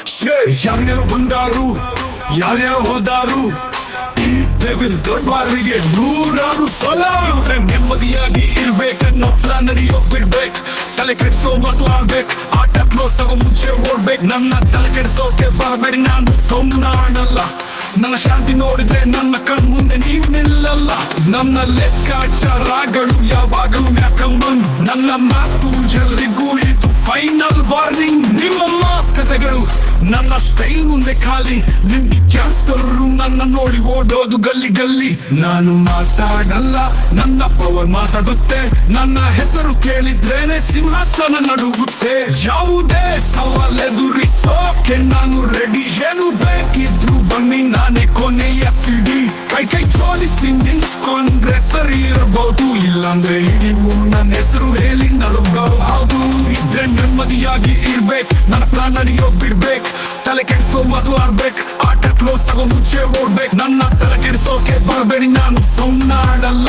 ಯಾರ್ಯಾರು ಬಂದಾರು ಯಾರ್ಯಾರು ಹೋದಾರು ಈ ಲೆವೆಲ್ ದೊಡ್ಡವರಿಗೆ ನೂರಾರು ಸಲ ನೆಮ್ಮದಿಯಾಗಿ ಇರ್ಬೇಕನ್ನೋ ಪ್ಲಾನ್ ನಡೆಯೋ ಬಿಡ್ಬೇಕು. ತಲೆ ಕೆಡಿಸೋ ಮಕ್ಕಳಾಗ್ಬೇಕು, ಆಟ ಕ್ಲೋಸ್ ಆಗೋ ಮುಂಚೆ ಓಡ್ಬೇಕು. ನನ್ನ ತಲೆ ಕೆಡಿಸೋಕೆ ಬರಬೇಡಿ, ನಾನು ಸೋಮನಾಡಲ್ಲ. ನನ್ನ ಶಾಂತಿ ನೋಡಿದ್ರೆ ನನ್ನ ಕಣ್ ಮುಂದೆ ನೀವು ನಿಲ್ಲಲ್ಲ. ನನ್ನ ಲೆಕ್ಕಾಚಾರಗಳು ಯಾವಾಗಲೂ ಮ್ಯಾಕಂಬನ್. ನನ್ನ ಮಾತು ಎಲ್ರಿಗೂ ಇದು ಫೈನಲ್ ವಾರ್ನಿಂಗ್. ನಿಮ್ಮ ಮಾಸ್ಕತೆಗಳು ನನ್ನ ಸ್ಟೈಲ್ ಮುಂದೆ ಖಾಲಿ. ನಿಮ್ಗೆ ಕ್ಯಾನ್ಸ್ಟರು ನನ್ನ ನೋಡಿ ಓಡೋದು ಗಲ್ಲಿ ಗಲ್ಲಿ. ನಾನು ಮಾತಾಡಲ್ಲ, ನನ್ನ ಪವರ್ ಮಾತಾಡುತ್ತೆ. ನನ್ನ ಹೆಸರು ಕೇಳಿದ್ರೇನೆ ಸಿಂಹಾಸನ ನಡುಗುತ್ತೆ. ಯಾವುದೇ ಸವಾಲ್ ಎದುರಿಸೋಕೆ ನಾನು ರೆಡಿ. ಏನು ಬೇಕಿದ್ರು ಬನ್ನಿ, ನಾನೇ ಕೊನೆಯ ಸಿಡಿ. ಕೈ ಕೈ ಜೋಡಿಸಿ ನಿಂತ್ಕೊಂಡ್ರೆ ಸರಿ ಇರಬಹುದು, ಇಲ್ಲಾಂದ್ರೆ ಇಡೀ ನನ್ನ ಹೆಸರು ಹೇಳಿ ನಲುಗಬಹುದು. ಇದ್ರೆ ನೆಮ್ಮದಿಯಾಗಿ ಇರ್ಬೇಕು, ನನ್ನ ಪ್ಲಾನ್ ನಡೆಯೋ ಬಿಡ್ಬೇಕು. ತಲೆ ಕೆಡಿಸೋ ಮದು ಆಡ್ಬೇಕು, ಆಟ ಕ್ಲೋಸ್ ಆಗೋ ಮುಂಚೆ ಓಡ್ಬೇಕು. ನನ್ನ ತಲೆ ಕೆಡಿಸೋಕೆ ಬರಬೇಡಿ, ನಾನು ಸೋಮನಾಡಲ್ಲ.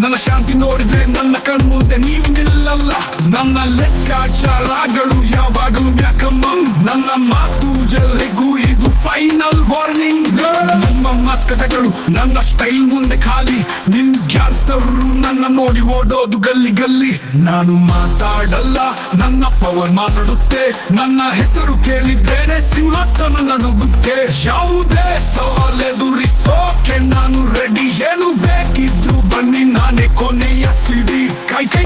ನನ್ನ ಶಾಂತಿ ನೋಡಿದ್ರೆ ನನ್ನ ಕಣ್ ಮುಂದೆ ನೀವು ನಿಲ್ಲಲ್ಲ. ನನ್ನ ಲೆಕ್ಕಾಚಾರಗಳು ಯಾವಾಗಲೂ ಮ್ಯಾಕಂಬಂ. ನನ್ನ ಮಾತು ಎಲ್ರಿಗೂ ಇದು ಫೈನಲ್ ವಾರ್ನಿಂಗ್. ನಮ್ಮ ಮಾಸ್ಕತೆಗಳು ನನ್ನ ಸ್ಟೈಲ್ ಮುಂದೆ ಖಾಲಿ. ನಿಮ್ ಗ್ಯಾನ್ಸ್ಟರು ನನ್ನ ನೋಡಿ ಓಡೋದು ಗಲ್ಲಿ ಗಲ್ಲಿ. ನಾನು ಮಾತಾಡಲ್ಲ, ನನ್ನ ಪವರ್ ಮಾತಾಡುತ್ತೆ. ನನ್ನ ಹೆಸರು ಕೇಳಿದ್ದೇನೆ ಸಿಂಹಾಸನ ನಡುಗುತ್ತೆ. ಯಾವುದೇ ಸವಾಲ್ ಎದುರಿಸೋಕೆ ನಾನು ರೆಡಿ. ಏನು ಬೇಕಿದ್ರು ಬನ್ನಿ, ನಾನೇ ಕೊನೆಯ ಸಿಡಿ. ಕೈ ಕೈ